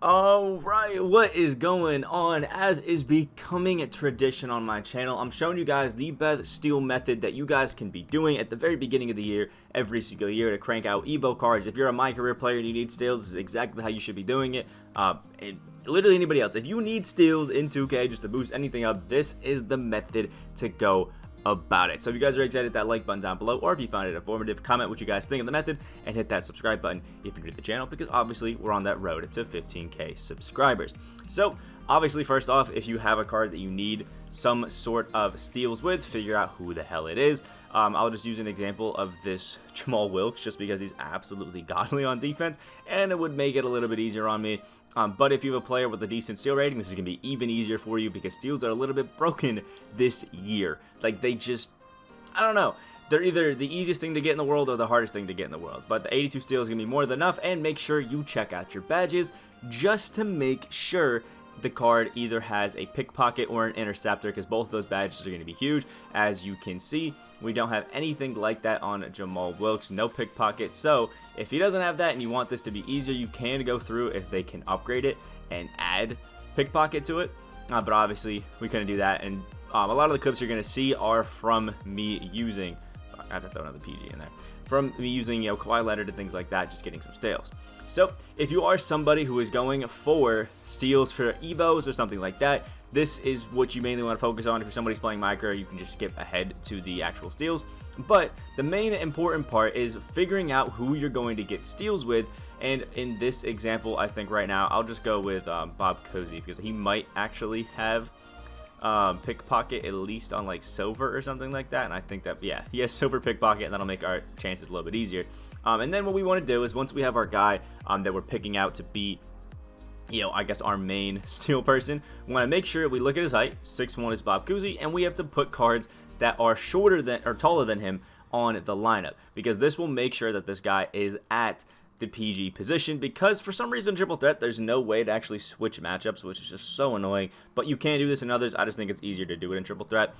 Alright, what is going on? As is becoming a tradition on my channel, I'm showing you guys the best steal method that you guys can be doing at the very beginning of the year, every single year, to crank out Evo cards. If you're a My Career player and you need steals, this is exactly how you should be doing it. And literally anybody else, if you need steals in 2K just to boost anything up, this is the method to go about it. So if you guys are excited, that like button down below, or if you found it informative, comment what you guys think of the method and hit that subscribe button if you're new to the channel, because obviously we're on that road to 15K subscribers. So obviously, first off, if you have a card that you need some sort of steals with, figure out who the hell it is. I'll just use an example of this Jamal Wilkes just because he's absolutely godly on defense, and it would make it a little bit easier on me. But if you have a player with a decent steal rating, this is going to be even easier for you because steals are a little bit broken this year. Like, they just, I don't know. They're either the easiest thing to get in the world or the hardest thing to get in the world. But the 82 steal is going to be more than enough, and make sure you check out your badges just to make sure the card either has a pickpocket or an interceptor, because both of those badges are going to be huge. As you can see, we don't have anything like that on Jamal Wilkes, no pickpocket. So if he doesn't have that and you want this to be easier, you can go through if they can upgrade it and add pickpocket to it. But obviously we couldn't do that, and a lot of the clips you're going to see are from me using, I have to throw another PG in there, from me using, Kawhi Leonard and things like that, just getting some steals. So if you are somebody who is going for steals for Evos or something like that, this is what you mainly want to focus on. If you're somebody's playing micro, you can just skip ahead to the actual steals. But the main important part is figuring out who you're going to get steals with. And in this example, I think right now, I'll just go with Bob Cousy, because he might actually have pickpocket, at least on like silver or something like that. And I think that, yeah, he has silver pickpocket, and that'll make our chances a little bit easier. And then what we want to do is, once we have our guy that we're picking out to be, I guess our main steal person, we want to make sure we look at his height. 6'1" is Bob Cousy, and we have to put cards that are shorter than or taller than him on the lineup, because this will make sure that this guy is at the PG position, because for some reason triple threat there's no way to actually switch matchups, which is just so annoying. But you can do this in others. I just think it's easier to do it in triple threat.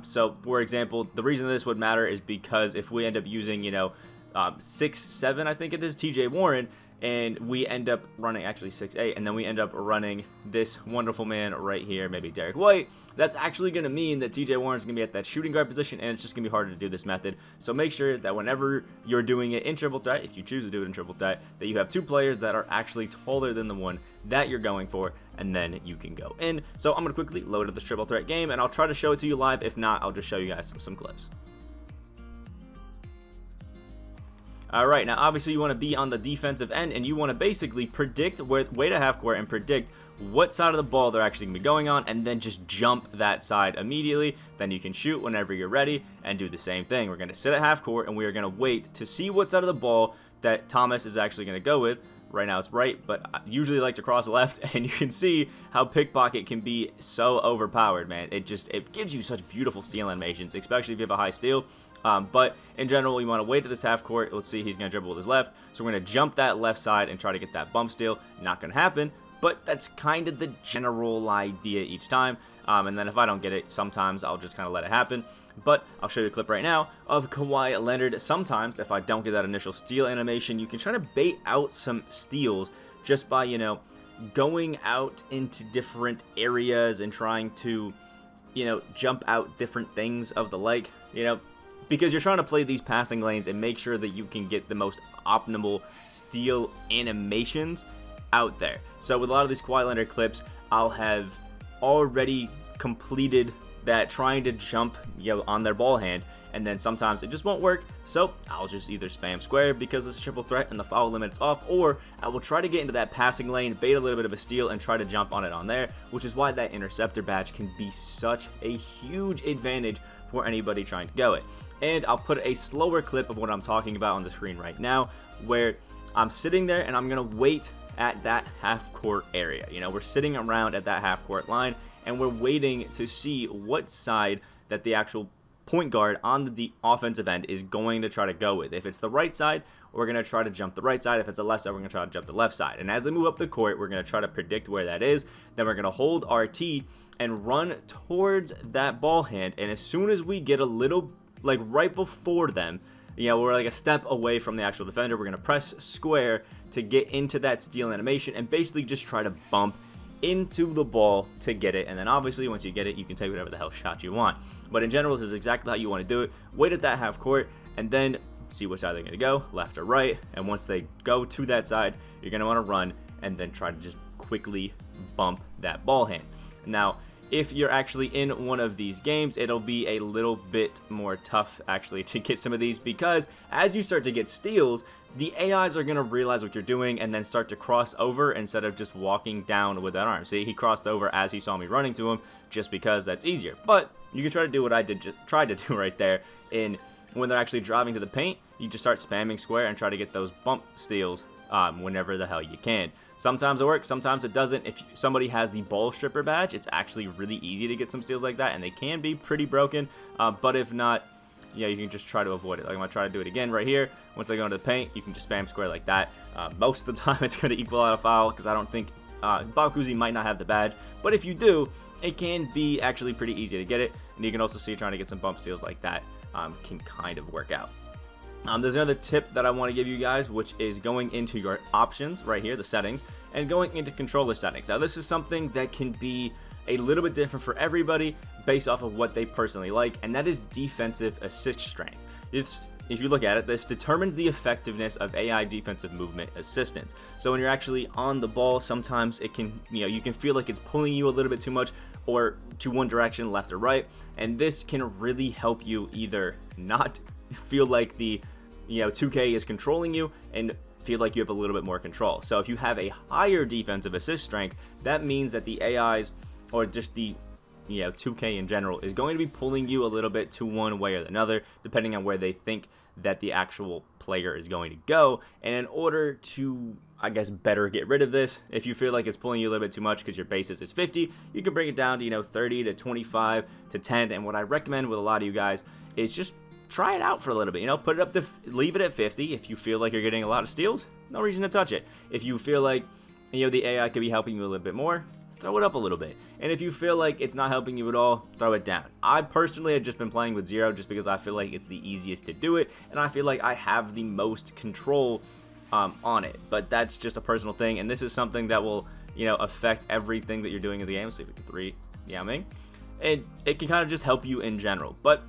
So for example, the reason this would matter is because if we end up using 6'7", I think it is, TJ Warren, and we end up running actually 6'8", and then we end up running this wonderful man right here, maybe Derek White, that's actually going to mean that TJ Warren's going to be at that shooting guard position, and it's just going to be harder to do this method. So make sure that whenever you're doing it in triple threat, if you choose to do it in triple threat, that you have two players that are actually taller than the one that you're going for, and then you can go in. So I'm going to quickly load up this triple threat game, and I'll try to show it to you live. If not, I'll just show you guys some clips. Alright, now obviously you want to be on the defensive end, and you want to basically predict wait to half court and predict what side of the ball they're actually going to be going on, and then just jump that side immediately. Then you can shoot whenever you're ready and do the same thing. We're going to sit at half court, and we are going to wait to see what side of the ball that Thomas is actually going to go with. Right now it's right, but I usually like to cross left, and you can see how pickpocket can be so overpowered, man. It gives you such beautiful steal animations, especially if you have a high steal. But in general, you want to wait to this half court. Let's see, he's going to dribble with his left, so we're going to jump that left side and try to get that bump steal. Not going to happen, but that's kind of the general idea each time. And then if I don't get it, sometimes I'll just kind of let it happen. But I'll show you a clip right now of Kawhi Leonard. Sometimes, if I don't get that initial steal animation, you can try to bait out some steals just by, going out into different areas and trying to, jump out different things of the like, because you're trying to play these passing lanes and make sure that you can get the most optimal steal animations out there. So with a lot of these Kawhi Leonard clips, I'll have already completed that trying to jump on their ball hand, and then sometimes it just won't work, so I'll just either spam square because it's a triple threat and the foul limit's off, or I will try to get into that passing lane, bait a little bit of a steal, and try to jump on it on there, which is why that interceptor badge can be such a huge advantage for anybody trying to go it. And I'll put a slower clip of what I'm talking about on the screen right now, where I'm sitting there and I'm going to wait at that half court area. We're sitting around at that half court line, and we're waiting to see what side that the actual point guard on the offensive end is going to try to go with. If it's the right side, we're going to try to jump the right side. If it's the left side, we're going to try to jump the left side. And as they move up the court, we're going to try to predict where that is. Then we're going to hold RT and run towards that ball hand. And as soon as we get a little, like right before them, we're like a step away from the actual defender, we're going to press square to get into that steal animation and basically just try to bump into the ball to get it, and then obviously once you get it, you can take whatever the hell shot you want. But in general, this is exactly how you want to do it. Wait at that half court and then see which side they're going to go, left or right, and once they go to that side, you're going to want to run and then try to just quickly bump that ball hand. Now, if you're actually in one of these games, it'll be a little bit more tough actually to get some of these, because as you start to get steals, the AIs are going to realize what you're doing and then start to cross over instead of just walking down with that arm. See, he crossed over as he saw me running to him just because that's easier. But you can try to do what I tried to do right there. When they're actually driving to the paint, you just start spamming square and try to get those bump steals whenever the hell you can. Sometimes it works, sometimes it doesn't. If somebody has the ball stripper badge, it's actually really easy to get some steals like that, and they can be pretty broken. But if not, yeah, you can just try to avoid it. Like I'm going to try to do it again right here. Once I go into the paint, you can just spam square like that. Most of the time, it's going to equal out a foul because I don't think Bakuzi might not have the badge. But if you do, it can be actually pretty easy to get it. And you can also see trying to get some bump steals like that can kind of work out. There's another tip that I want to give you guys, which is going into your options right here, the settings, and going into controller settings. Now, this is something that can be a little bit different for everybody based off of what they personally like, and that is defensive assist strength. If you look at it, this determines the effectiveness of AI defensive movement assistance. So when you're actually on the ball, sometimes it can, you can feel like it's pulling you a little bit too much or to one direction, left or right, and this can really help you either not feel like the 2K is controlling you and feel like you have a little bit more control. So if you have a higher defensive assist strength, that means that the AIs or just the 2K in general is going to be pulling you a little bit to one way or another, depending on where they think that the actual player is going to go. And in order to, I guess, better get rid of this, if you feel like it's pulling you a little bit too much because your basis is 50, you can bring it down to 30 to 25 to 10. And what I recommend with a lot of you guys is just try it out for a little bit. Put it up to, leave it at 50. If you feel like you're getting a lot of steals, no reason to touch it. If you feel like the AI could be helping you a little bit more, throw it up a little bit. And if you feel like it's not helping you at all, throw it down. I personally have just been playing with 0 just because I feel like it's the easiest to do it, and I feel like I have the most control on it. But that's just a personal thing, and this is something that will affect everything that you're doing in the game. Let's see if we can 3 yamming. And it can kind of just help you in general. But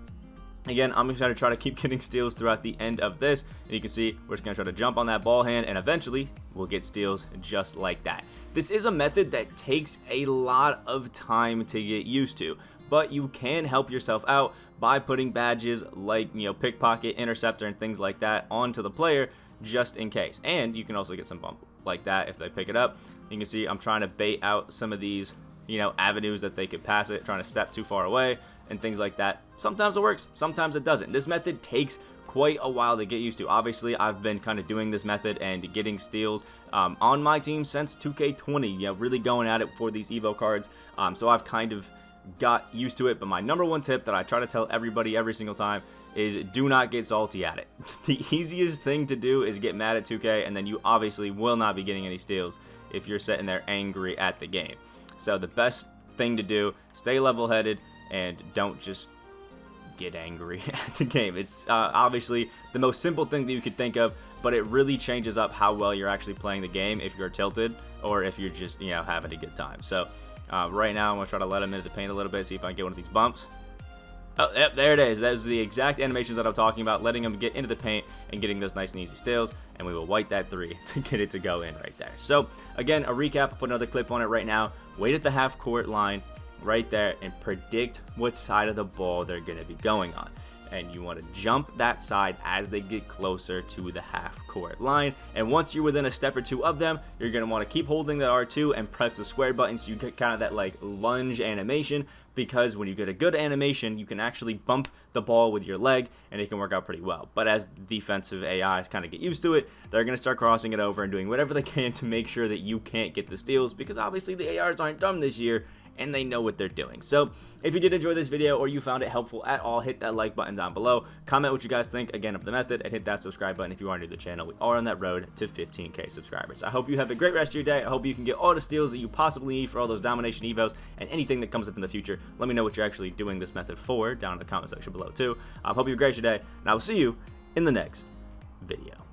again, I'm going to try to keep getting steals throughout the end of this. And you can see we're just going to try to jump on that ball hand, and eventually we'll get steals just like that. This is a method that takes a lot of time to get used to, but you can help yourself out by putting badges like pickpocket, interceptor, and things like that onto the player just in case. And you can also get some bump like that if they pick it up. You can see I'm trying to bait out some of these avenues that they could pass it, trying to step too far away and things like that. Sometimes it works, sometimes it doesn't. This method takes quite a while to get used to. Obviously, I've been kind of doing this method and getting steals on my team since 2K20, really going at it for these Evo cards. So I've kind of got used to it, but my number one tip that I try to tell everybody every single time is do not get salty at it. The easiest thing to do is get mad at 2K, and then you obviously will not be getting any steals if you're sitting there angry at the game. So the best thing to do, stay level-headed, and don't just get angry at the game. It's obviously the most simple thing that you could think of, but it really changes up how well you're actually playing the game if you're tilted or if you're just having a good time. So right now I'm going to try to let him into the paint a little bit, see if I can get one of these bumps. Oh, yep, there it is. That's the exact animations that I'm talking about, letting him get into the paint and getting those nice and easy steals, and we will wipe that 3 to get it to go in right there. So again, a recap, I'll put another clip on it right now. Wait at the half court line right there and predict what side of the ball they're going to be going on. And you want to jump that side as they get closer to the half court line. And once you're within a step or two of them, you're going to want to keep holding the R2 and press the square button so you get kind of that like lunge animation, because when you get a good animation, you can actually bump the ball with your leg and it can work out pretty well. But as defensive AIs kind of get used to it, they're going to start crossing it over and doing whatever they can to make sure that you can't get the steals, because obviously the ARs aren't dumb this year and they know what they're doing. So if you did enjoy this video or you found it helpful at all, hit that like button down below, comment what you guys think again of the method, and hit that subscribe button if you are new to the channel. We are on that road to 15K subscribers. I hope you have a great rest of your day. I hope you can get all the steals that you possibly need for all those domination evos and anything that comes up in the future. Let me know what you're actually doing this method for down in the comment section below too. I hope you have a great day, and I will see you in the next video.